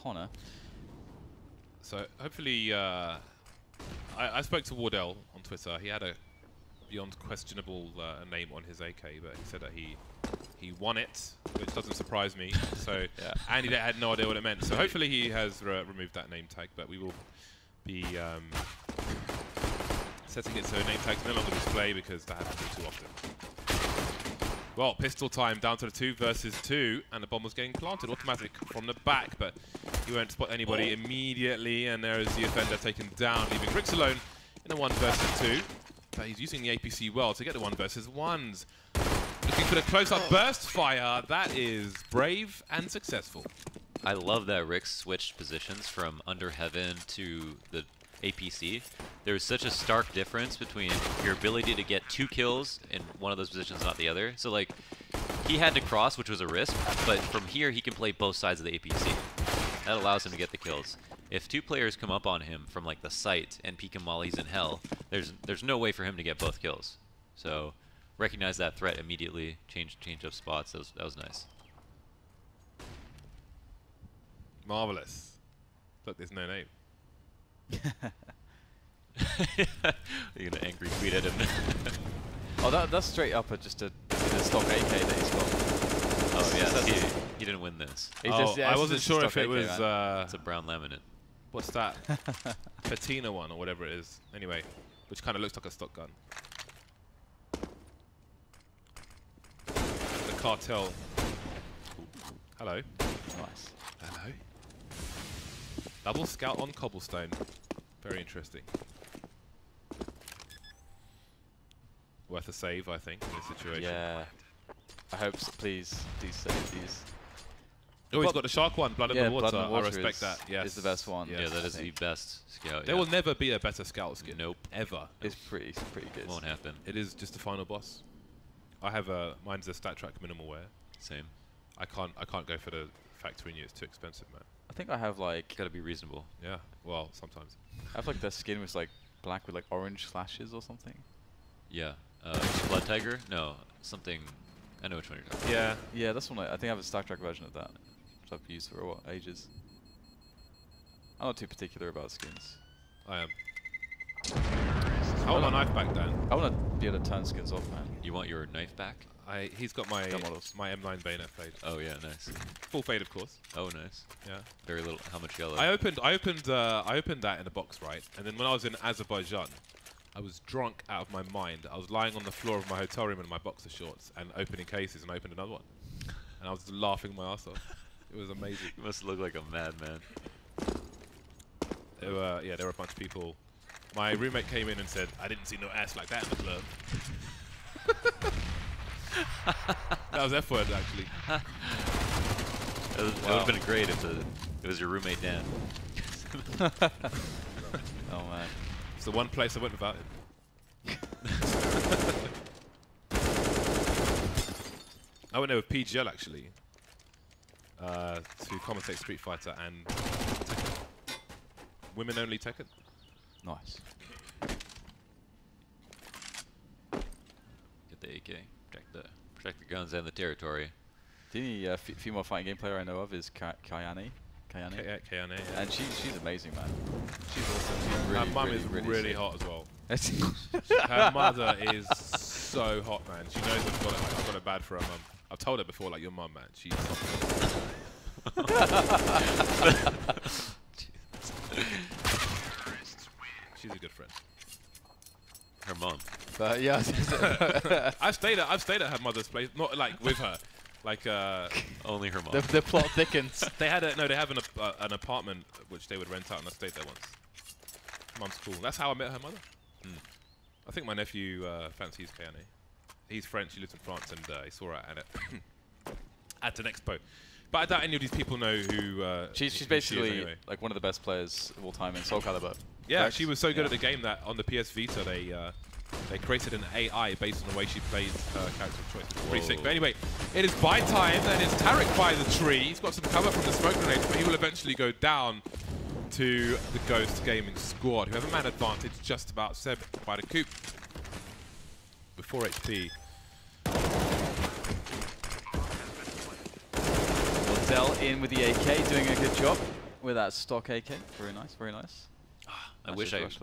Connor. So hopefully, I spoke to Wardell on Twitter. He had a beyond questionable name on his AK, but he said that he won it, which doesn't surprise me. So Yeah. and he had no idea what it meant. So hopefully he has removed that name tag, but we will be setting it so name tags no longer display because that happens too often. Well, pistol time down to the 2 versus 2, and the bomb was getting planted automatic from the back, but he won't spot anybody immediately, and there is the offender taken down, leaving Rix alone in a 1 versus 2. But he's using the APC well to get the 1 versus 1s. Looking for the close-up burst fire. That is brave and successful. I love that Rick switched positions from under heaven to the APC. There's such a stark difference between your ability to get 2 kills in one of those positions, not the other. So like, he had to cross, which was a risk, but from here he can play both sides of the APC. That allows him to get the kills. If 2 players come up on him from like the site and peek him while he's in hell, there's no way for him to get both kills. So recognize that threat immediately, change up spots. That was nice. Marvelous. Look, there's no name. You're gonna angry tweet at him. Oh, that's straight up just a stock AK that he's got. Oh yeah, he didn't win this. I wasn't sure if it was. It's a brown laminate. What's that? Patina one or whatever it is. Anyway, which kind of looks like a stock gun. The cartel. Hello. Nice. Hello. Double scout on cobblestone. Very interesting. Worth a save, I think, in this situation. Yeah. I hope so. Please do save these. Oh, he's got the shark one, blood in the water. Blood in the water I respect that. Yes, is the best one. Yes. Yeah, that is the best scout. There will never be a better scout skin. Nope. Ever. It's pretty good. Won't happen. It is just the final boss. I have mine's a stat track minimal wear. Same. I can't go for the factory new. It's too expensive, man. I think I have like Gotta be reasonable. Yeah. Well, sometimes. I have like the skin was like black with like orange slashes or something. Yeah. Blood Tiger? No, something. I know which one you're talking about. Yeah. Yeah, that's one. I think I have a Star Trek version of that, which I've used for ages. I'm not too particular about skins. I am. I want my knife back, Dan. I want to be able to turn skins off, man. You want your knife back? He's got my models. my M9 bayonet fade. Oh yeah, nice. Full fade, of course. Oh nice. Yeah. Very little. How much yellow? I opened that in a box, right? And then when I was in Azerbaijan, I was drunk out of my mind. I was lying on the floor of my hotel room in my boxer shorts and opening cases, and I opened another one. And I was laughing my ass off. It was amazing. You must look like a madman. There were a bunch of people. My roommate came in and said, "I didn't see no ass like that in the club." That was F word, actually. That would have been great if it was your roommate Dan. Oh man. It's the one place I went without him. I went there with PGL actually to commentate Street Fighter and Tekken. Women only Tekken. Nice. Get the AK. Protect the guns and the territory. The only female fighting game player I know of is Kayane. Kayane, yeah. And she's amazing, man. She's awesome. She's really, Her mum is really sick. hot as well. Her mother is so hot, man. She knows I've got it bad for her mum. I've told her before, like, your mum, man. She's she's a good friend. Her mom. But yeah, I've stayed at her mother's place, not like with her, like Only her mom. the plot thickens. they have an apartment which they would rent out, and I stayed there once. Mum's cool. That's how I met her mother. I think my nephew fancies Kayane. He's French. He lives in France, and he saw her at an expo. But I doubt any of these people know who. She's who basically she is anyway. like one of the best players of all time in Soul Calibur. Yeah, Correct? she was so good at the game that on the PS Vita they created an AI based on the way she played her character choice. It's pretty sick. But anyway, it is buy time, and it's Tarek by the tree. He's got some cover from the smoke grenades, but he will eventually go down to the Ghost Gaming squad, who have a man advantage just about Seb by the coop. With 4 HP. Dell in with the AK, doing a good job. with that stock AK. Very nice, very nice. I wish I was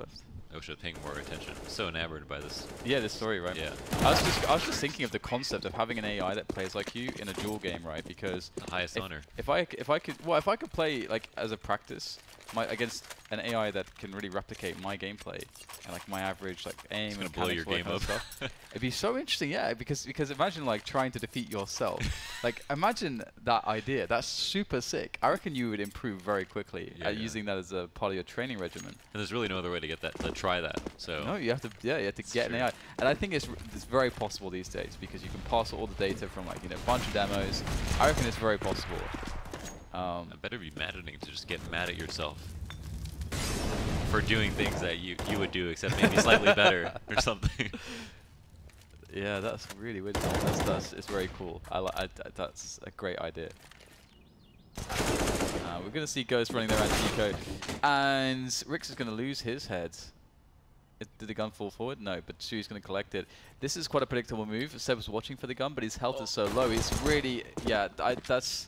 paying more attention. I'm so enamored by this. Yeah, this story, right? Yeah. I was just thinking of the concept of having an AI that plays like you in a duel game, right? Because The highest honor. if I could play like as a practice against an AI that can really replicate my gameplay and like my average like aim and blow your game up. stuff, it'd be so interesting, yeah. Because imagine like trying to defeat yourself. Like imagine that idea. That's super sick. I reckon you would improve very quickly using that as a part of your training regimen. And there's really no other way to get that, to try that. So no, you have to get an AI, and I think it's very possible these days because you can pass all the data from like a bunch of demos. I reckon it's very possible. I better be maddening to just get mad at yourself for doing things that you would do, except maybe slightly better or something. Yeah, that's really weird. It's very cool. That's a great idea. We're gonna see Ghost running there anti-eco, and Rix is gonna lose his head. Did the gun fall forward? No, but Shu's going to collect it. This is quite a predictable move. Seb was watching for the gun, but his health is so low. It's really, that's...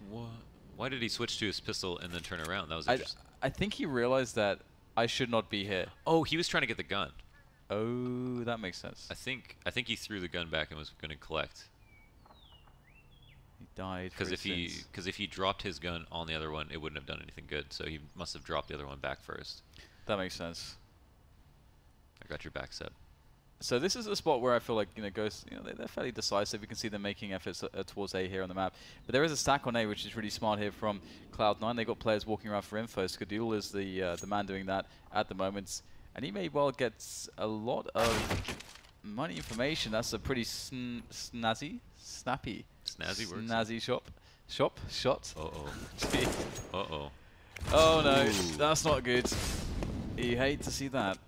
What? Why did he switch to his pistol and then turn around? That was interesting. I think he realized that I should not be here. Oh, he was trying to get the gun. Oh, that makes sense. I think he threw the gun back and was going to collect. He died. Because if he dropped his gun on the other one, it wouldn't have done anything good. So he must have dropped the other one back first. That makes sense. I got your back, Seb. So this is a spot where I feel like Ghost, they're fairly decisive. You can see them making efforts towards A here on the map. But there is a stack on A, which is really smart here from Cloud9. They got players walking around for info. Skadul is the man doing that at the moment, and he may well get a lot of money information. That's a pretty snappy shot. Uh-oh. Oh no, Ooh. that's not good. You hate to see that.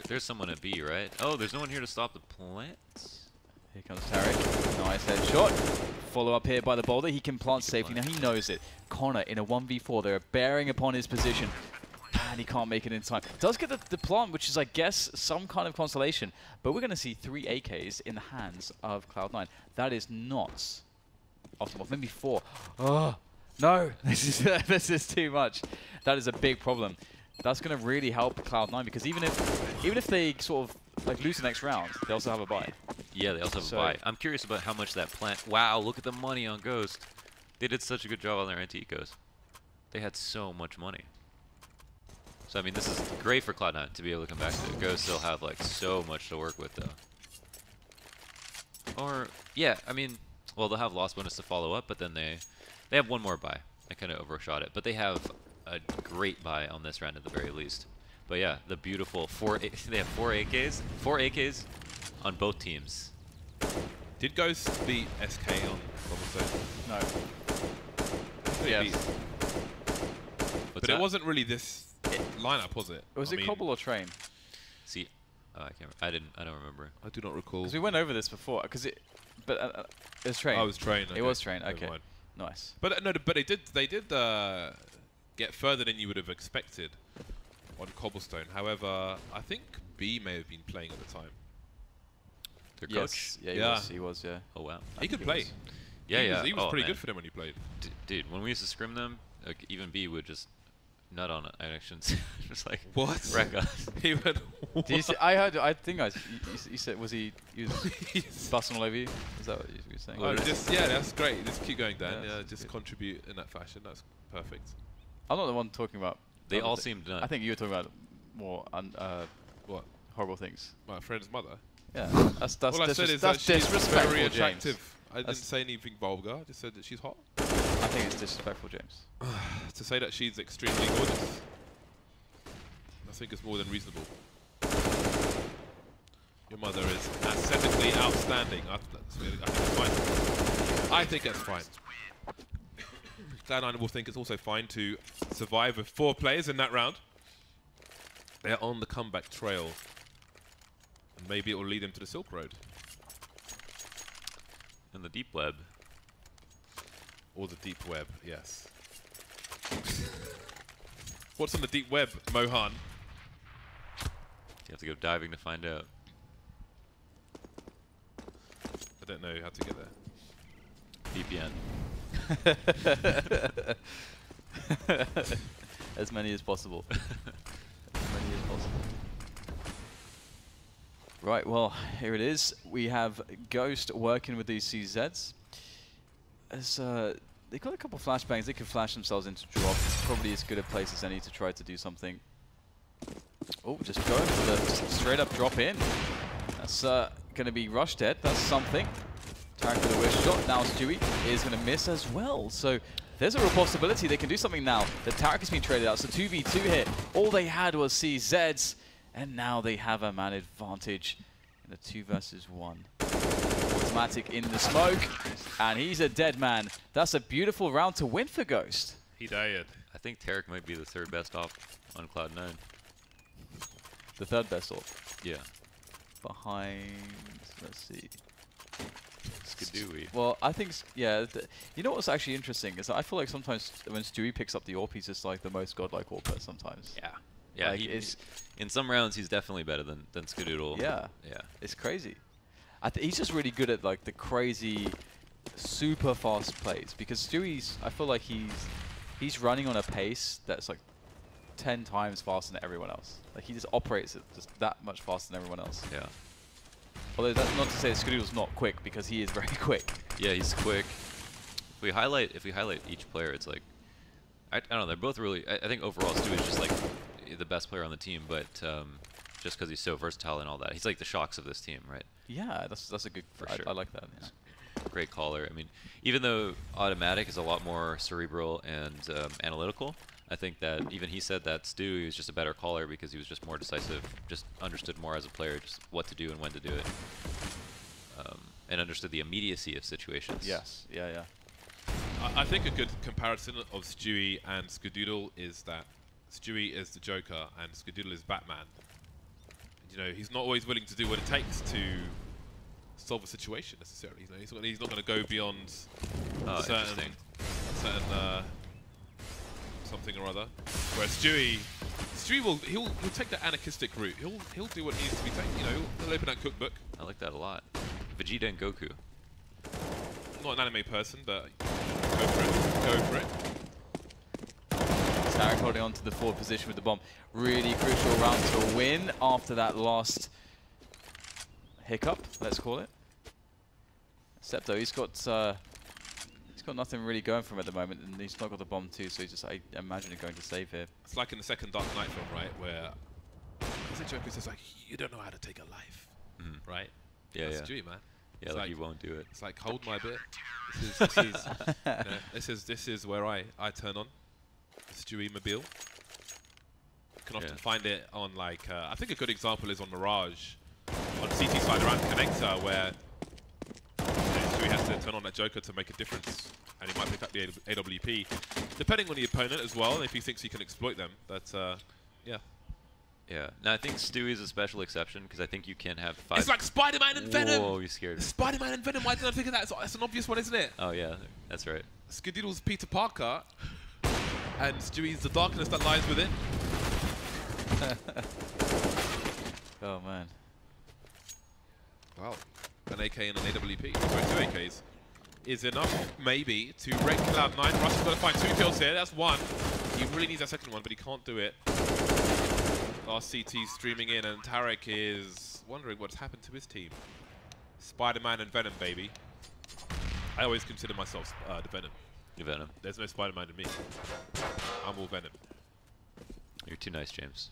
There's someone at B, right? Oh, there's no one here to stop the plants. Here comes Tarek. Nice headshot. Follow up here by the boulder. He can plant safely. Now he knows it. Connor in a 1v4. They're bearing upon his position. And he can't make it in time. Does get the plant, which is, I guess, some kind of consolation. But we're going to see 3 AKs in the hands of Cloud9. That is not optimal. Maybe 4. Oh, no. This is too much. That is a big problem. That's going to really help Cloud9 because even if they sort of like lose the next round, they also have a buy. Yeah, they also have a buy. I'm curious about how much that plant. Wow, look at the money on Ghost. They did such a good job on their anti-ecos. They had so much money. So I mean, this is great for Cloud9 to be able to come back to it. Ghost still have like so much to work with though. Or yeah, I mean, well they'll have loss bonus to follow up, but then they have one more buy. I kind of overshot it, but they have a great buy on this round at the very least. But yeah, the beautiful they have 4 AKs on both teams. Did Ghost beat SK on Cobblestone? No. Yes. But it wasn't really this lineup, was it? Was it Cobble or Train? See, oh, I don't remember. I do not recall. Because we went over this before. It was Train. Oh, it was Train. Okay. It was Train. Okay. Nice. But no, but they did get further than you would have expected on Cobblestone. However, I think B may have been playing at the time. Their coach? Yeah, he was, yeah. Oh, wow. He could play. Yeah, he was pretty good for them when he played. Dude, when we used to scrim them, like, even B would just nut on actions. Just like, what? Wreck us. He went, what? Did you see, you said, was he was busting all over you? Is that what you were saying? Oh, yeah, that's great. Just keep going, Dan. Yeah, Just contribute in that fashion. That's perfect. I'm not the one talking about. They all seemed nut. I think you were talking about more what? Horrible things. My friend's mother. Yeah, that's all I said is that she's very attractive. I didn't say anything vulgar. I just said that she's hot. I think it's disrespectful, James. To say that she's extremely gorgeous, I think it's more than reasonable. Your mother is aesthetically outstanding. I think it's fine. I think that's fine. Cloud9 will think it's also fine to survive with 4 players in that round. They're on the comeback trail. And maybe it will lead them to the Silk Road. In the deep web. Or the deep web, yes. What's on the deep web, Mohan? You have to go diving to find out. I don't know how to get there. VPN. As many as possible. As many as possible. Right, well, here it is. We have Ghost working with these CZs. As they've got a couple flashbangs, they can flash themselves into drop. It's probably as good a place as any to try to do something. Oh, just going for the straight up drop in. That's going to be rush dead. That's something. Tarek with a wish shot. Now Stewie is going to miss as well. So there's a real possibility they can do something now. The Tarek has been traded out. So 2v2 here. All they had was CZs. And now they have a man advantage in a 2 versus 1. Automatic in the smoke. And he's a dead man. That's a beautiful round to win for Ghost. He died. I think Tarek might be the third best op on Cloud9. The third best op. Yeah. Behind, let's see. Skadooey. Well, I think, yeah, you know what's actually interesting is that I feel like sometimes when Stewie picks up the AWP, he's just like the most godlike AWPer sometimes. Yeah. Yeah, like in some rounds he's definitely better than Skadoodle. Yeah. Yeah. It's crazy. He's just really good at like the crazy, super fast plays because Stewie's, I feel like he's running on a pace that's like 10 times faster than everyone else. Like he just operates at just that much faster than everyone else. Yeah. Although that's not to say Skadoodle's not quick because he is very quick. Yeah, he's quick. If we highlight each player, it's like I don't know. They're both really. I think overall Stewie's just like the best player on the team, but just because he's so versatile and all that, he's like the shocks of this team, right? Yeah, that's a good. For I sure. like that. Yeah. Great caller. I mean, even though automatic is a lot more cerebral and analytical, I think that even he said that Stu was just a better caller because he was just more decisive, just understood more as a player, just what to do and when to do it, and understood the immediacy of situations. Yes. Yeah. Yeah. I think a good comparison of Stewie and Skadoodle is that Stewie is the Joker and Skadoodle is Batman. You know, he's not always willing to do what it takes to solve a situation necessarily. You know, he's not going to go beyond certain something or other. Whereas Stewie he'll take the anarchistic route. He'll do what needs to be taken. You know, he'll open that cookbook. I like that a lot. Vegeta and Goku. Not an anime person, but go for it. Go for it. Tarek holding on to the forward position with the bomb. Really crucial round to win after that last hiccup, let's call it. Septo, he's got nothing really going for him at the moment, and he's not got the bomb too, so he's just, I imagine, going to save here. It's like in the second Dark Knight film, right, where the Joker says like, "You don't know how to take a life," right? Yeah, That's Stewie, man. Yeah, it's like he won't do it. It's like, hold my bit. This is where I turn on the Stewie mobile. You can often find it on like I think a good example is on Mirage on CT side around connector where Stewie has to turn on that Joker to make a difference, and he might pick up the AWP depending on the opponent as well, and if he thinks he can exploit them. But yeah. Yeah. Now I think Stewie's a special exception because I think you can have 5. It's like Spider-Man and Venom. Whoa, you scared me. Spider-Man and Venom. Why didn't I think of that? That's an obvious one, isn't it? Oh yeah, that's right. Skadoodle's Peter Parker, and Stewie's the darkness that lies within. Oh man. Wow. An AK and an AWP, sorry, 2 AKs, is enough maybe to wreck Cloud9. Rush has got to find 2 kills here. That's 1. He really needs that second one, but he can't do it. RCT streaming in, and Tarek is wondering what's happened to his team. Spider-Man and Venom, baby. I always consider myself the Venom. You're Venom. There's no Spider-Man in me. I'm all Venom. You're too nice, James.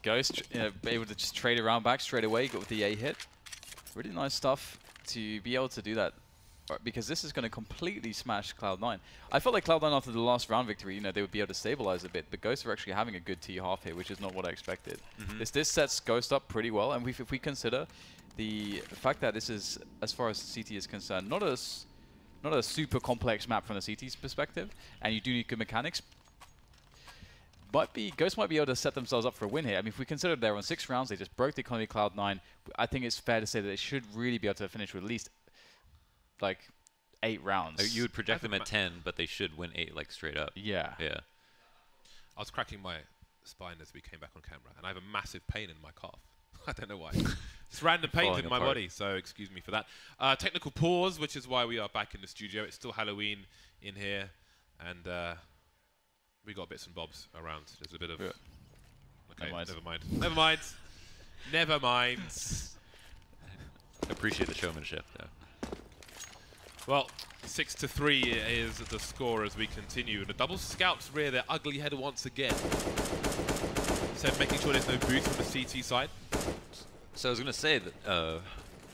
Ghost, able to just trade around back straight away, got with the A hit. Really nice stuff to be able to do that, because this is going to completely smash Cloud9. I felt like Cloud9 after the last round victory, they would be able to stabilize a bit, but Ghost are actually having a good T-half here, which is not what I expected. This sets Ghost up pretty well, and if we consider the fact that this is, as far as CT is concerned, not a super complex map from the CT's perspective, and you do need good mechanics, Ghost might be able to set themselves up for a win here. I mean, if we consider they're on 6 rounds, they just broke the economy Cloud9. I think it's fair to say that they should really be able to finish with at least like 8 rounds. You would project them at 10, but they should win 8 like straight up. Yeah. Yeah. I was cracking my spine as we came back on camera, and I have a massive pain in my calf. I don't know why. It's random pain in my body, so excuse me for that. Technical pause, which is why we are back in the studio. It's still Halloween in here, and we got bits and bobs around. There's a bit of... Yeah. Okay, Never mind. never mind. Never mind. Never mind. Appreciate the showmanship, though. Well, 6-3 is the score as we continue. And the double scouts rear their ugly head once again. Seb making sure there's no boost from the CT side. So I was going to say that,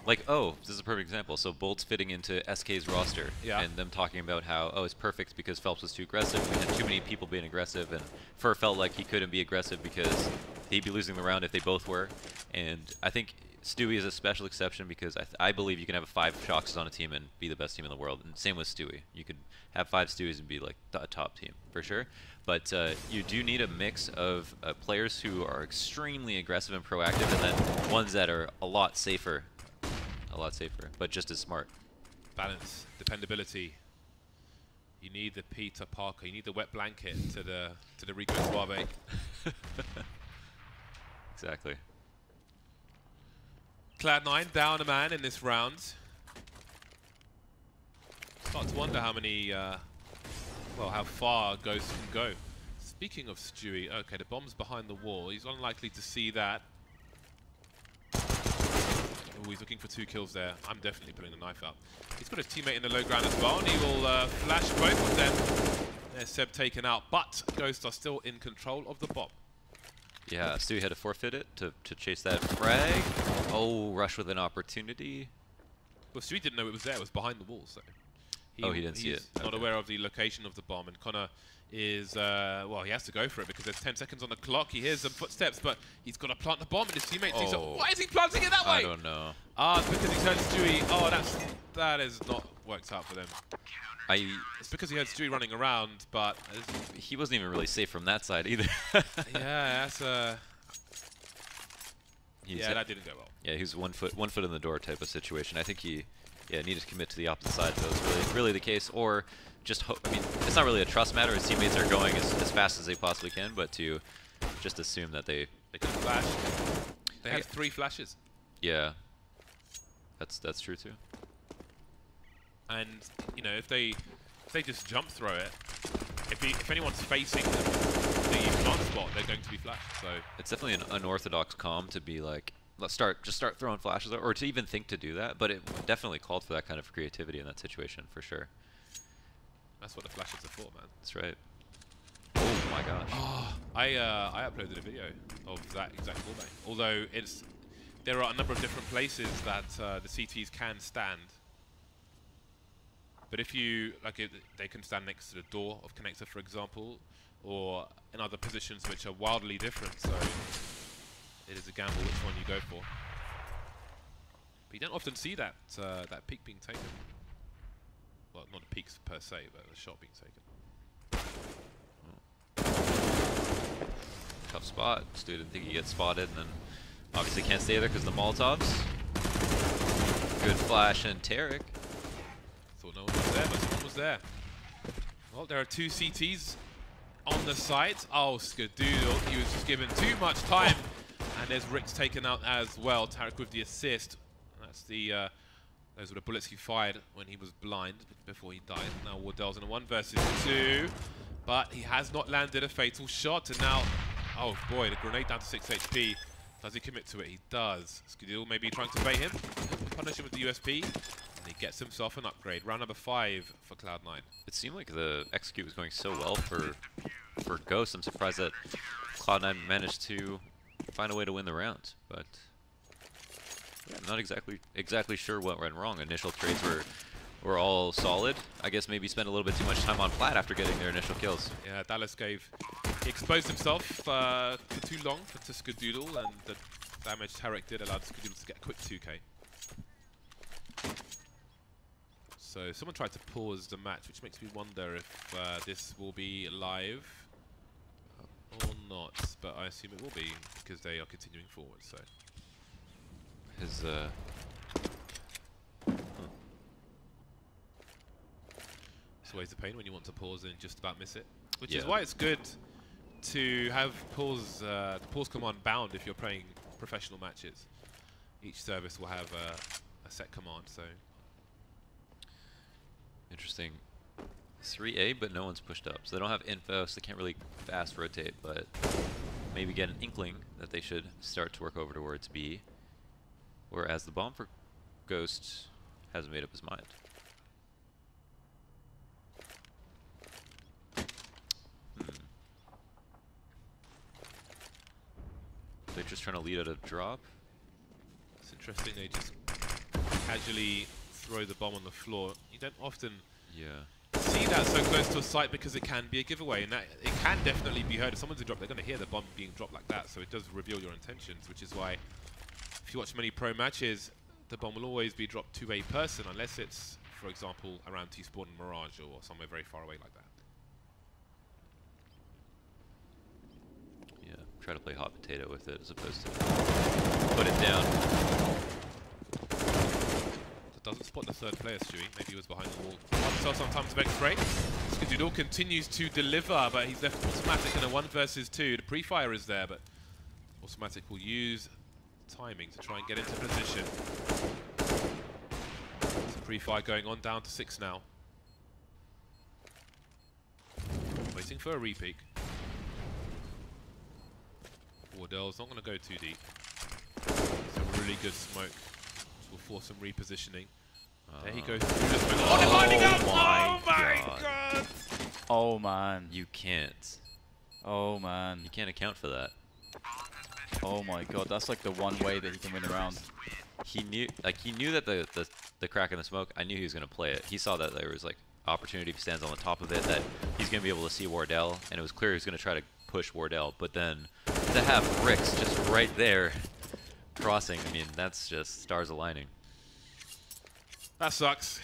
like, oh, this is a perfect example. So Bolt's fitting into SK's roster, and them talking about how, oh, it's perfect because Phelps was too aggressive. We had too many people being aggressive, and Fur felt like he couldn't be aggressive because he'd be losing the round if they both were. And I think Stewie is a special exception because I believe you can have 5 Shoxes on a team and be the best team in the world. And same with Stewie. You could have 5 Stewies and be like a top team for sure. But you do need a mix of players who are extremely aggressive and proactive, and then ones that are a lot safer, but just as smart. Balance, Dependability. You need the Peter Parker. You need the wet blanket to the Rico Suave. Exactly. Cloud9 down a man in this round. Start to wonder how many, well, how far Ghost can go. Speaking of Stewie, okay, the bomb's behind the wall. He's unlikely to see that. Oh, he's looking for 2 kills there. I'm definitely pulling the knife out. He's got a teammate in the low ground as well, and he will flash both of them. There's Seb taken out, but Ghosts are still in control of the bomb. Yeah, Stewie had to forfeit it to chase that frag. Oh, rush with an opportunity. Well, Stewie didn't know it was there. It was behind the wall, so... He didn't see it. He's not aware of the location of the bomb, and Connor is, well, he has to go for it because there's 10 seconds on the clock. He hears some footsteps, but he's got to plant the bomb, and his teammate thinks, why is he planting it that way? I don't know. Ah, it's because he's heard Stewie. Oh, that has not worked out for them. It's because he heard Stewie running around, but... He wasn't even really safe from that side either. Yeah, that's yeah, that didn't go well. Yeah, he was one foot in the door type of situation. I think he needed to commit to the opposite side if that was really the case, or just hope. I mean, it's not really a trust matter. His teammates are going as fast as they possibly can, but to just assume that they can flash. They had 3 flashes. Yeah, that's true too. And you know, if they just jump throw it, if anyone's facing the plant spot, they're going to be flashed. So it's definitely an unorthodox comm to be like, let's just start throwing flashes, or to even think to do that. But it definitely called for that kind of creativity in that situation for sure. That's what the flashes are for, man. That's right. Oh my gosh. Oh, I uploaded a video of that exact fallback. Although there are a number of different places that the CTs can stand. But if you, they can stand next to the door of connector, for example, or in other positions which are wildly different. So it is a gamble which one you go for. But you don't often see that that peak being taken. Well, not the peaks per se, but the shot being taken. Tough spot. Stu didn't think he'd get spotted, and then obviously can't stay there because the Molotovs. Good flash and Tarek. Thought no one was there, but someone was there. Well, there are 2 CTs on the site. Oh, Skadoodle, he was just given too much time. And there's Rick's taken out as well. Tarek with the assist. That's the those were the bullets he fired when he was blind before he died. Now Wardell's in a 1 versus 2, but he has not landed a fatal shot. And now, oh boy, the grenade down to 6 HP. Does he commit to it? He does. Skadoodle maybe trying to bait him. Punish him with the USP. He gets himself an upgrade. Round number 5 for Cloud9. It seemed like the execute was going so well for Ghost. I'm surprised that Cloud9 managed to find a way to win the round. But yeah, I'm not exactly sure what went wrong. Initial trades were all solid. I guess maybe spent a little bit too much time on plat after getting their initial kills. Yeah, Dallas he exposed himself for too long to Skadoodle, and the damage Tarek did allowed Skadoodle to get a quick 2k. So someone tried to pause the match, which makes me wonder if this will be live or not. But I assume it will be because they are continuing forward. So his it's always the pain when you want to pause and just about miss it, which is why it's good to have pause command bound if you're playing professional matches. Each service will have a set command. So interesting. 3A, but no one's pushed up, so they don't have info, so they can't really fast rotate, but maybe get an inkling that they should start to work over towards B. Whereas the bomb for Ghost hasn't made up his mind. They're just trying to lead out a drop. It's interesting they just casually throw the bomb on the floor. You don't often see that so close to a site because it can be a giveaway, and that it can definitely be heard. If someone's a drop, they're going to hear the bomb being dropped like that, so it does reveal your intentions, which is why if you watch many pro matches, the bomb will always be dropped to a person, unless it's, for example, around T-Spawn and Mirage or somewhere very far away like that. Yeah, try to play hot potato with it as opposed to put it down. Doesn't spot the third player, Stewie. Maybe he was behind the wall. Himself sometimes of X-ray. Skidoo continues to deliver, but he's left Automatic in a 1 versus 2. The pre-fire is there, but Automatic will use timing to try and get into position. There's a pre-fire going on, down to 6 now. Waiting for a repeat. Wardell's not going to go too deep. It's a really good smoke. This will force some repositioning. There he goes through the smoke. Oh my god! Oh man. You can't. Oh man. You can't account for that. Oh my god, that's like the one way that he can win a round. He knew that the crack in the smoke, I knew he was going to play it. He saw that there was like opportunity if he stands on the top of it, that he's going to be able to see Wardell, and it was clear he was going to try to push Wardell, but then to have Ricks just right there crossing, I mean, that's just stars aligning. That sucks.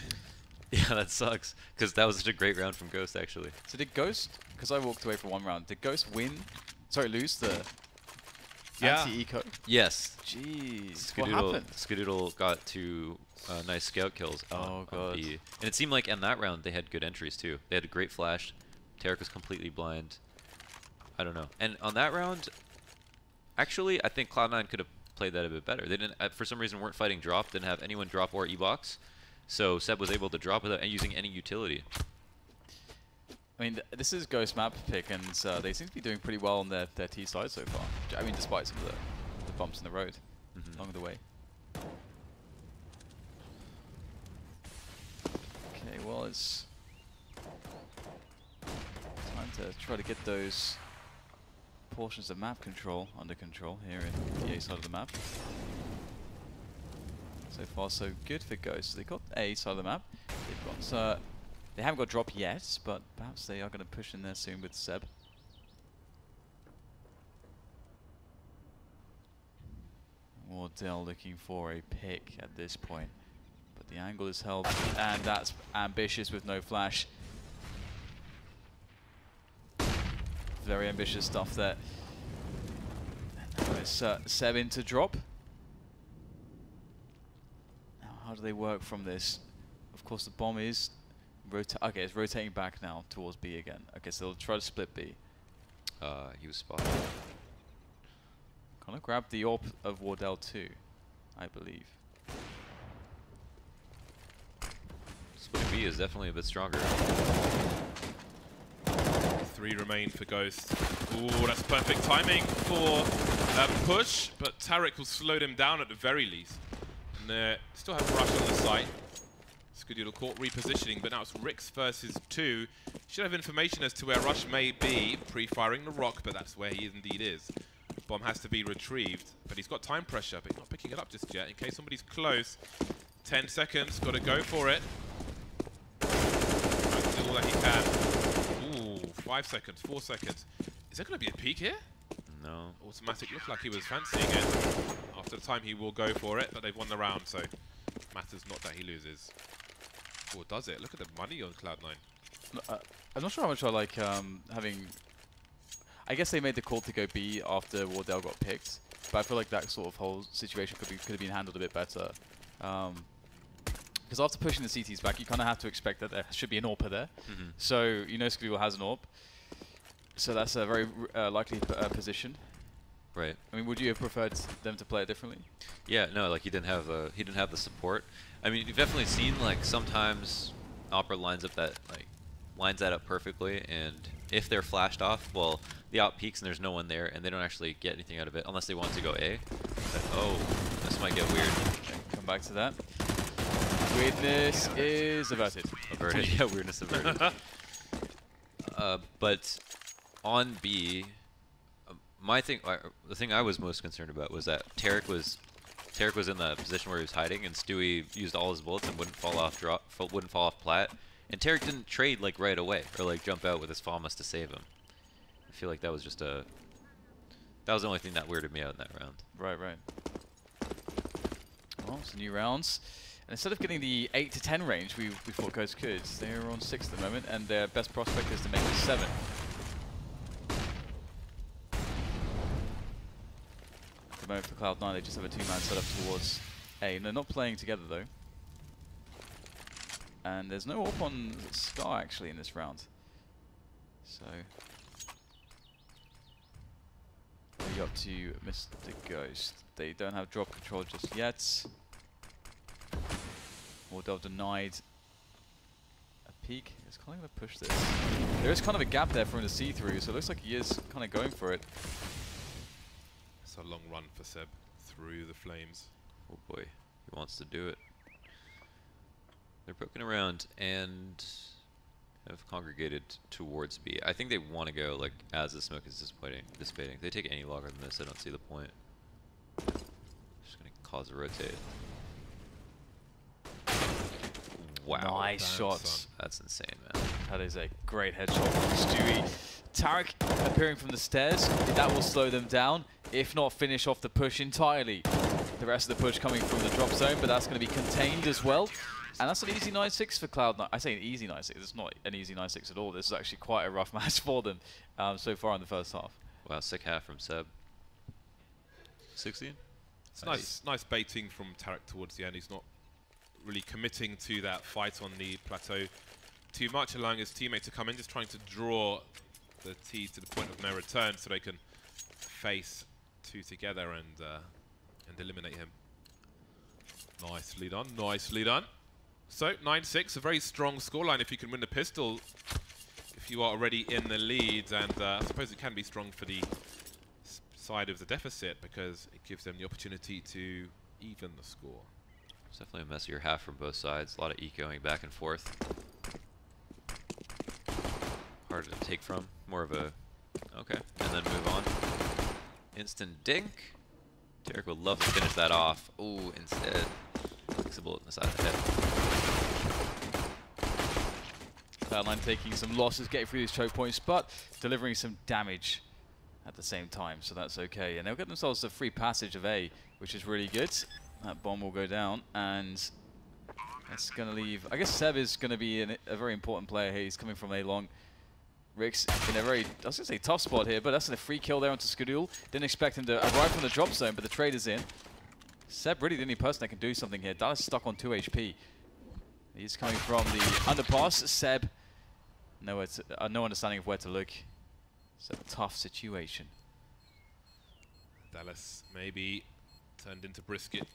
Yeah, that sucks, because that was such a great round from Ghost, actually. So did Ghost, because I walked away from one round, did Ghost lose the anti-eco? Yes. Jeez, what happened? Skadoodle got 2 nice scout kills on B. And it seemed like in that round they had good entries too. They had a great flash. Tarek was completely blind. I don't know. And on that round, actually, I think Cloud9 could have played that a bit better. They didn't, for some reason, weren't fighting drop, didn't have anyone drop or E-box. So Seb was able to drop without using any utility. I mean, this is Ghost map pick, and they seem to be doing pretty well on their T side so far. I mean, despite some of the bumps in the road along the way. Okay, well, it's time to try to get those portions of map control under control here in the A side of the map. So far, so good for Ghost. They got A side of the map. They've got they haven't got drop yet, but perhaps they are going to push in there soon with Seb. Wardell looking for a pick at this point, but the angle is held, and that's ambitious with no flash. Very ambitious stuff there. And now it's Seb into drop. Now, how do they work from this? Of course, the bomb is okay, it's rotating back now towards B again. Okay, so they'll try to split B. He was spotted. Kind of grab the AWP of Wardell too, I believe. Splitting B is definitely a bit stronger. 3 remain for Ghost. Ooh, that's perfect timing for a push, but Tarek will slow them down at the very least. And they still have Rush on the site. Skadoodle caught repositioning, but now it's Ricks versus 2. Should have information as to where Rush may be, pre-firing the rock, but that's where he indeed is. Bomb has to be retrieved, but he's got time pressure, but he's not picking it up just yet. In case somebody's close, 10 seconds, got to go for it. Trying to do all that he can. Ooh, 5 seconds, 4 seconds. Is there going to be a peak here? No. Automatic looked like he was fancying it. After the time, he will go for it, but they've won the round, so matters not that he loses. Or does it? Look at the money on Cloud9. I'm not sure how much I like having... I guess they made the call to go B after Wardell got picked, but I feel like that sort of whole situation could have been handled a bit better. Because after pushing the CTs back, you kind of have to expect that there should be an AWP there. So, you know Skadoodle has an AWP. So that's a very likely position. Right. I mean, would you have preferred them to play it differently? Yeah, no, like he didn't have the support. I mean, you've definitely seen like sometimes Opera lines that up perfectly, and if they're flashed off, well, the out peaks and there's no one there, and they don't actually get anything out of it unless they want to go A. But, oh, this might get weird. Okay, come back to that. Weirdness is averted. Averted, yeah, weirdness averted. But on B, the thing I was most concerned about was that Tarek was in the position where he was hiding, and Stewie used all his bullets and wouldn't fall off plat. And Tarek didn't trade like right away or like jump out with his FAMAS to save him. I feel like that was the only thing that weirded me out in that round. Right. Well, some new rounds. And instead of getting the 8 to 10 range we thought Ghost could, they're on 6 at the moment, and their best prospect is to make it 7. At the moment for Cloud9, they just have a 2-man setup towards A. And they're not playing together though. And there's no AWP on Scar actually in this round. So what are you up to, Mr. Ghost? They don't have drop control just yet. Or they've denied a peek. He's kind of going to push this. There is kind of a gap there for him to see through, so it looks like he is kind of going for it. It's a long run for Seb through the flames. Oh boy, he wants to do it. They're poking around and have congregated towards B. I think they want to go like as the smoke is dissipating. If they take any longer than this, I don't see the point. Just gonna cause a rotate. Wow, Nice shot. That's insane, man. That is a great headshot from Stewie. Tarek appearing from the stairs. That will slow them down, if not finish off the push entirely. The rest of the push coming from the drop zone, but that's going to be contained as well. And that's an easy 9-6 for Cloud9. I say an easy 9-6. It's not an easy 9-6 at all. This is actually quite a rough match for them so far in the first half. Wow, sick half from Seb. 16? It's nice baiting from Tarek towards the end. He's not really committing to that fight on the plateau too much, allowing his teammate to come in, just trying to draw the T to the point of no return so they can face two together and eliminate him. Nicely done, nicely done. So 9-6, a very strong scoreline if you can win the pistol, if you are already in the lead, and I suppose it can be strong for the side of the deficit because it gives them the opportunity to even the score. It's definitely a messier half from both sides. A lot of ecoing back and forth. Harder to take from. More of a okay, and then move on. Instant dink. Tarek would love to finish that off. Ooh, instead, takes a bullet in the side of the head. Cloud9 taking some losses, getting through these choke points, but delivering some damage at the same time, so that's okay. And they'll get themselves a free passage of A, which is really good. That bomb will go down, and that's going to leave... I guess Seb is going to be a very important player here. He's coming from A long. Rick's in a very, I was going to say tough spot here, but that's a free kill there onto Skadul. Didn't expect him to arrive from the drop zone, but the trade is in. Seb really the only person that can do something here. Dallas is stuck on 2 HP. He's coming from the underpass. Seb, no understanding of where to look. It's a tough situation. Dallas maybe turned into brisket.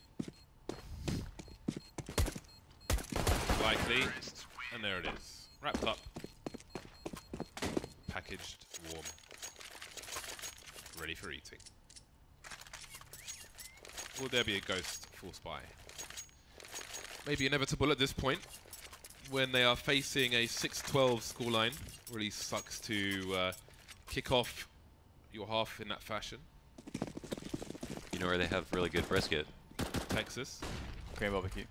Likely. And there it is. Wrapped up. Packaged, warm. Ready for eating. Will there be a ghost full spy? Maybe inevitable at this point. When they are facing a 6-12 scoreline. Really sucks to kick off your half in that fashion. You know where they have really good brisket? Texas. Korean barbecue.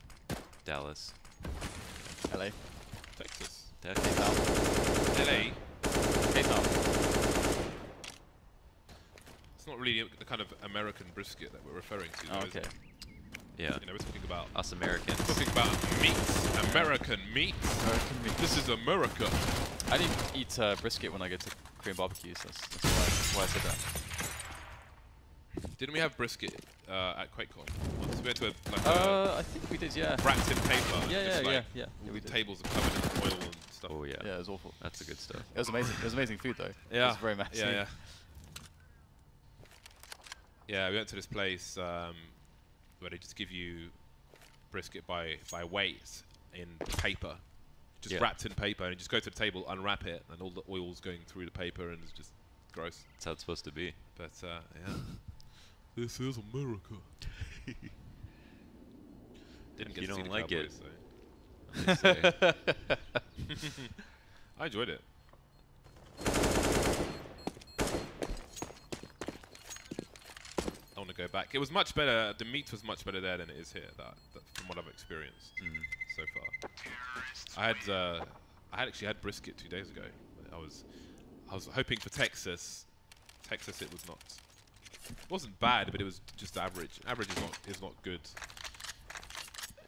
Dallas. LA. Texas. LA. It's not really the kind of American brisket that we're referring to. Though, Okay. Yeah. You know, we're talking about us Americans. Talking about meat. American meat. American meat. This is America. I didn't eat brisket when I get to Korean barbecues. That's why I said that. Didn't we have brisket at QuakeCon? Once we went to I think we did, yeah. wrapped in paper. Yeah. All We the did. tables are covered in oil and stuff. Oh yeah. Yeah, it was awful. That's the good stuff. It was amazing. It was amazing food though. Yeah. It was very messy. Yeah. Yeah, we went to this place where they just give you brisket by weight in paper, just wrapped in paper, and you just go to the table, unwrap it, and all the oil's going through the paper, and it's just gross. That's how it's supposed to be. But yeah, this is America. Didn't get You to see don't the like it. Cowboys, They say. so. I enjoyed it. I want to go back. It was much better. The meat was much better there than it is here. That from what I've experienced so far. I actually had brisket 2 days ago. I was hoping for Texas. Texas, it was not. It wasn't bad, but it was just average. Average is not good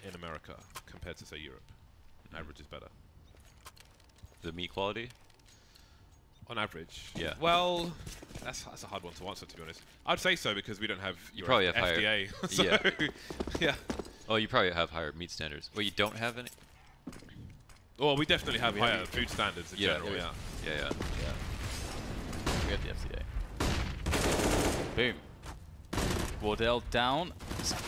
in America compared to say Europe. Average is better. The meat quality? On average. Yeah. Well, that's a hard one to answer, to be honest. I'd say so because we don't have You probably have FDA. higher. So Yeah. yeah. Oh, you probably have higher meat standards. Well, you don't have any? Well, we definitely have higher food standards in general, yeah. Yeah. We have the FDA. Boom. Wardell down.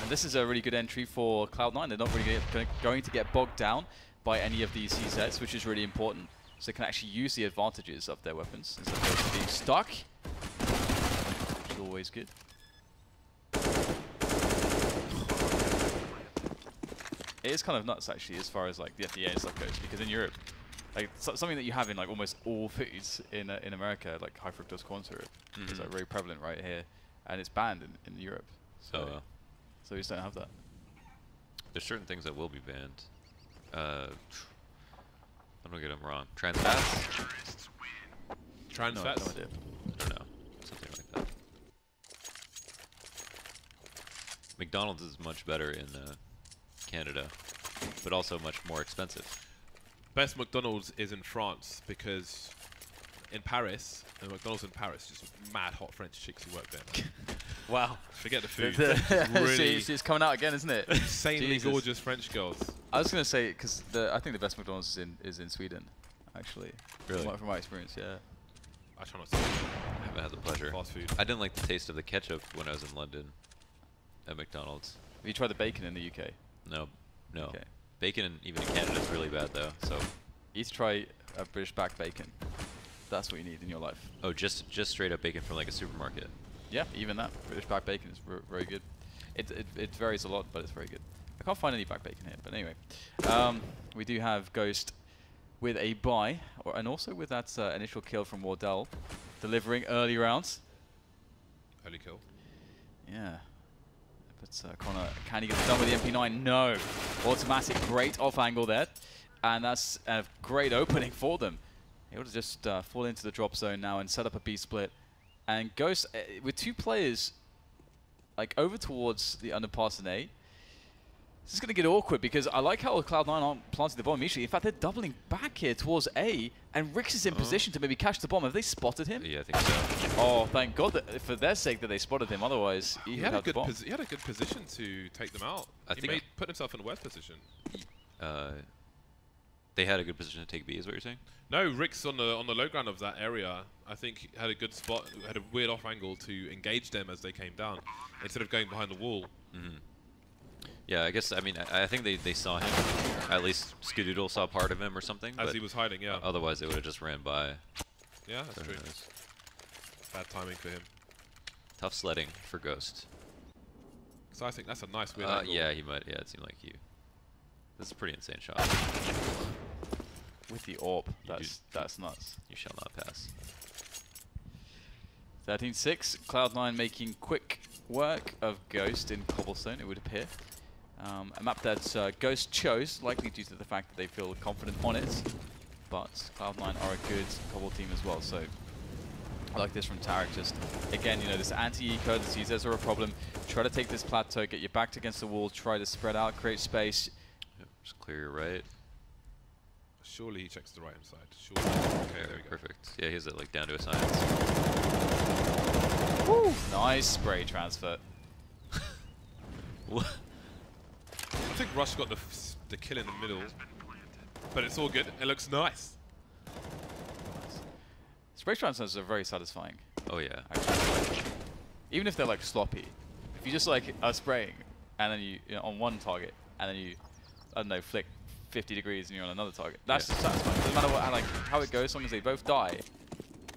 And this is a really good entry for Cloud9. They're not really going to get bogged down by any of these CZs, which is really important. So they can actually use the advantages of their weapons as opposed to being stuck, which is always good. It is kind of nuts, actually, as far as like the FDA and stuff goes, because in Europe, like something that you have in like almost all foods in America, like high fructose corn syrup, is like very prevalent right here, and it's banned in Europe. So, so we just don't have that. There's certain things that will be banned. I don't get them wrong. Trans fats? Trans No, fats? no idea. I don't know. Something like that. McDonald's is much better in Canada, but also much more expensive. Best McDonald's is in France because in Paris, the McDonald's in Paris, just mad hot French chicks who work there. Wow. Forget the food. Really it's coming out again, isn't it? Insanely Jesus. gorgeous French girls. I was going to say, because I think the best McDonald's is in Sweden, actually. Really? From my experience, yeah. I try not to. I haven't had the pleasure. Fast food. I didn't like the taste of the ketchup when I was in London at McDonald's. Have you tried the bacon in the UK? No. Okay. Bacon, even in Canada, is really bad, though. So. You need to try a British back bacon. That's what you need in your life. Oh, just straight up bacon from like a supermarket. Yeah, even that. British back bacon is very good. It varies a lot, but it's very good. I can't find any back bacon here, but anyway. We do have Ghost with a buy, and also with that initial kill from Wardell, delivering early rounds. Early kill. Yeah. But Connor, can he get it done with the MP9? No. Automatic, great off angle there. And that's a great opening for them. Able to just fall into the drop zone now and set up a B split. And Ghost, with two players like over towards the underpass in A, this is going to get awkward because I like how Cloud9 aren't planting the bomb immediately. In fact, they're doubling back here towards A, and Rix is in position to maybe catch the bomb. Have they spotted him? Yeah, I think so. Oh, thank God that for their sake that they spotted him. Otherwise, he had had the bomb. he had a good position to take them out. I think put himself in a worse position. They had a good position to take B, is what you're saying? No, Rick's on the low ground of that area. I think had a good spot, had a weird off angle to engage them as they came down, instead of going behind the wall. Yeah, I guess, I mean, I think they saw him. At least Skadoodle saw part of him or something. As he was hiding, yeah. Otherwise, they would have just ran by. Yeah, that's true. Bad timing for him. Tough sledding for Ghost. So I think that's a nice weird angle. Yeah, he might. Yeah, it seemed like you. This is a pretty insane shot. With the AWP, that's nuts. You shall not pass. 13-6, Cloud9 making quick work of Ghost in Cobblestone, it would appear. A map that Ghost chose, likely due to the fact that they feel confident on it. But Cloud9 are a good Cobble team as well, so I like this from Tarek. Just, again, you know, this anti-eco, the CZs are a problem. Try to take this plateau, get your back against the wall, try to spread out, create space. Yep, just clear your right. Surely he checks the right hand side. Surely. Okay, there we go. Perfect. Yeah, he's at like down to a science. Woo! Nice spray transfer. What? I think Rush got the kill in the middle, but it's all good. It looks nice. Spray transfers are very satisfying. Oh yeah. Actually. even if they're like sloppy, if you just like are spraying and then you know, on one target and then you, I don't know, flick 50 degrees and you're on another target, that's just satisfying. Doesn't matter what, like how it goes, as long as they both die,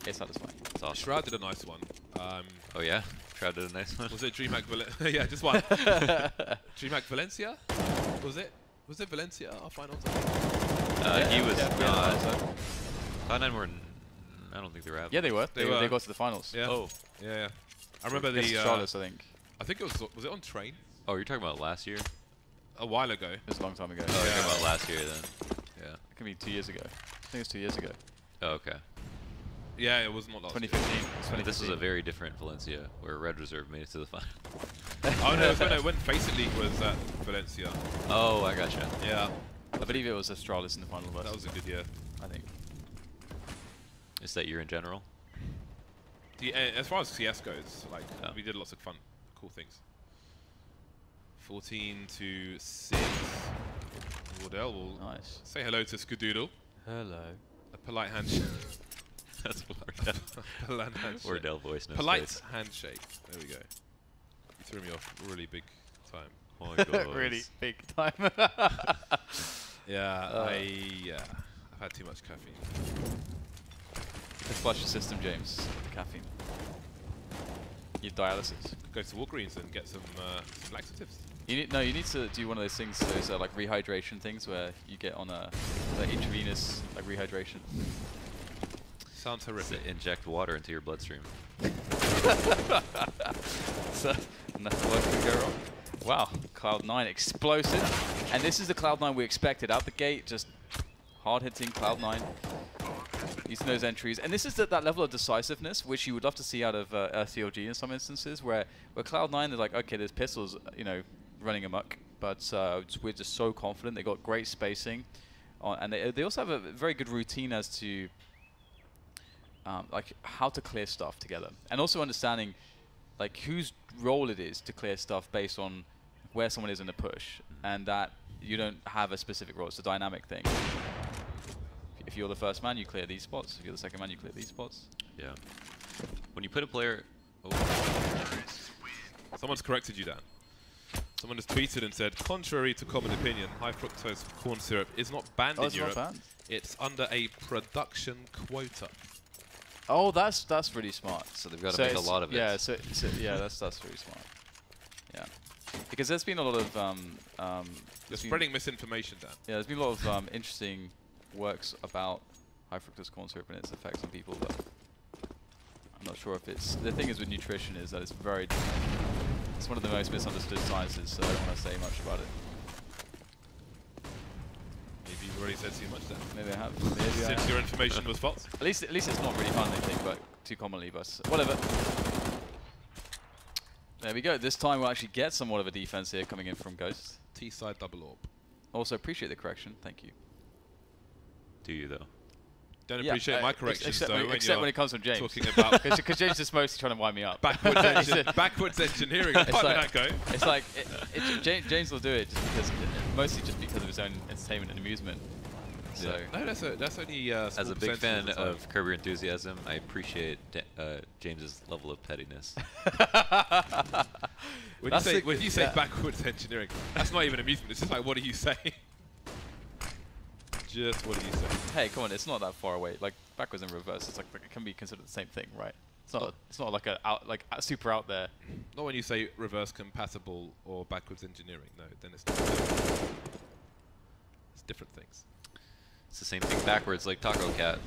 it's satisfying. That's awesome. Shroud did a nice one. Oh yeah, Shroud did a nice one. Was it DreamHack Valencia? Yeah, just one. DreamHack Valencia? Was it? Was it Valencia? Our final time. He was not. So. Cloud9 were. I don't think they were out. Yeah, they were. They were. They got to the finals. Yeah. Oh. Yeah. I remember the. Charlotte, I think. I think it was it on Train? Oh, you're talking about last year? A while ago. It was a long time ago. Oh, you're talking about last year then. Yeah. It could be 2 years ago. I think it was 2 years ago. Oh, okay. Yeah, it was not last 2015. year. So this was a very different Valencia, where Red Reserve made it to the final. Oh no, no, when Face League was at Valencia. Oh, I gotcha. Yeah. I believe it was Astralis in the final. That was a good year. I think. Is that year in general? As far as CS goes, like Yeah. we did lots of fun, cool things. 14 to 6. Wardell will Nice. say hello to Skadoodle. Hello. A polite handshake. That's Wardell. Polite handshake. Wardell voice, no Polite space. handshake. There we go. You threw me off really big time. Oh my God. Really big time. Yeah, I've had too much caffeine. Just flush your system, James. The caffeine. You have dialysis. Go to Walgreens and get some laxatives. You need to do one of those things, those like rehydration things where you get on a like intravenous like rehydration. Sounds horrific. To inject water into your bloodstream. So nothing what could go wrong. Wow, Cloud9 explosive, and this is the Cloud9 we expected out the gate. Just hard hitting Cloud9. Using those entries, and this is that level of decisiveness which you would love to see out of CLG in some instances, where Cloud9 they're like, okay, there's pistols, you know, running amok, but we're just so confident. They got great spacing, and they also have a very good routine as to like how to clear stuff together, and also understanding like whose role it is to clear stuff based on where someone is in the push, and that you don't have a specific role. It's a dynamic thing. If you're the first man, you clear these spots. If you're the second man, you clear these spots. Yeah. When you put a player... Oh. Someone's corrected you, Dan. Someone has tweeted and said, contrary to common opinion, high fructose corn syrup is not banned in Europe. Not banned? It's under a production quota. Oh, that's really smart. So they've got to make a lot of it. Yeah, yeah, that's really smart. Yeah, because there's been a lot of You're spreading misinformation, Dan. Yeah, there's been a lot of interesting works about high fructose corn syrup and its effects on people, but I'm not sure if it's... The thing is with nutrition is that it's it's one of the most misunderstood sciences, so I don't want to say much about it. Maybe you've already said too much then. Maybe I have. Maybe I Since have. your information was false. At least it's not really fun, I think, but too commonly, but whatever. There we go. This time we'll actually get somewhat of a defense here coming in from Ghost. T-side double orb. Also appreciate the correction. Thank you. Do you, though? Don't appreciate my corrections, except though, except when it comes from James. talking about Because James is mostly trying to wind me up. backwards engineering. How did that go? It's like James will do it mostly just because of his own entertainment and amusement. So No, that's only As a big percentage fan the time. of Curb Your Enthusiasm, I appreciate James's level of pettiness. When you say backwards engineering, that's not even amusement. It's just like, what are you saying? Just what do you say? hey, come on, it's not that far away. Like backwards and reverse, it's like it can be considered the same thing, right? It's not like super out there. Not when you say reverse compatible or backwards engineering. No, then it's not. It's different things. It's the same thing backwards, like Taco Cat.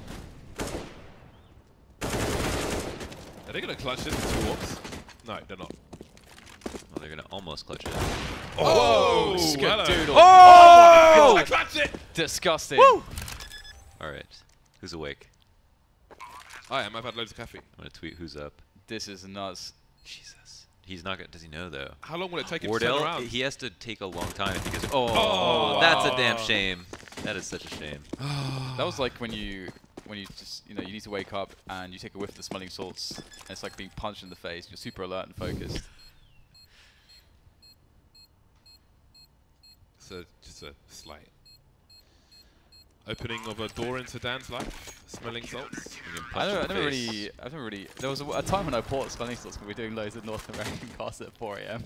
Are they going to clutch it with 2 orbs? No, they're not. Well, they're going to almost clutch it. Oh! Skadoodle. Oh! I clutched it! Disgusting. Woo! All right. Who's awake? I am. I've had loads of caffeine. I'm going to tweet who's up. This is nuts. Jesus. He's not going to... Does he know, though? How long will it take him to Wardell, turn around? he has to take a long time because... Oh, that's a damn shame. That is such a shame. That was like when you just you need to wake up and you take a whiff of the smelling salts and it's like being punched in the face. You're super alert and focused. So just a slight. opening of a door into Dan's life, smelling salts. I've never really. There was a time when I bought smelling salts because we were doing loads of North American casts at 4 AM.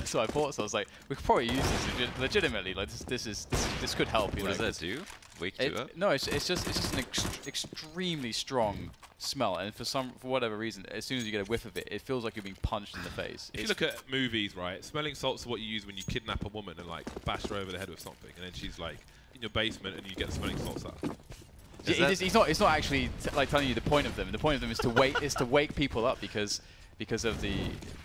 So I bought. So I was like, we could probably use this legitimately. Like this could help. You know, what does that do? Wake you up? No, it's just an extremely strong smell, and for whatever reason, as soon as you get a whiff of it, it feels like you're being punched in the face. If you look at movies, right, smelling salts are what you use when you kidnap a woman and like bash her over the head with something, and then she's like in your basement and you get the smelling salts out. He's not actually like telling you the point of them. The point of them is to wake people up because of the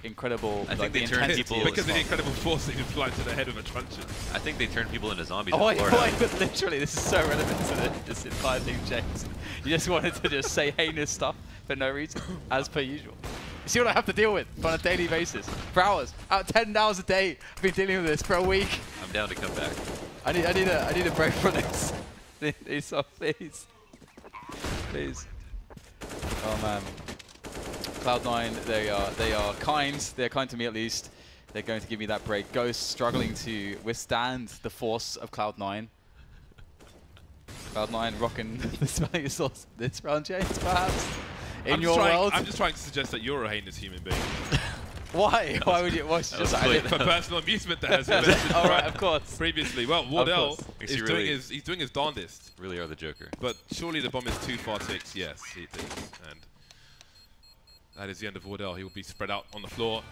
incredible. I think they turn people because of the incredible force that you apply to the head of a truncheon. I think they turn people into zombies. Oh, literally, this is so relevant to this entire thing, James. You just wanted to just say heinous stuff for no reason, as per usual. You see what I have to deal with on a daily basis for hours, out 10 hours a day. I've been dealing with this for a week. I'm down to come back. I need a break from this. Please. Oh man. Cloud9, they are kind. They're kind to me at least. They're going to give me that break. Ghost struggling to withstand the force of Cloud9. Cloud9 rocking the smelling sauce this round, James, perhaps. In your world. I'm just trying to suggest that you're a heinous human being. Why? Why would you? What's just for personal amusement that has been mentioned of course. Previously. Well, Wardell is he's doing his darndest. Really are the Joker. But surely the bomb is too far 6. Yes, it is. And that is the end of Wardell. He will be spread out on the floor.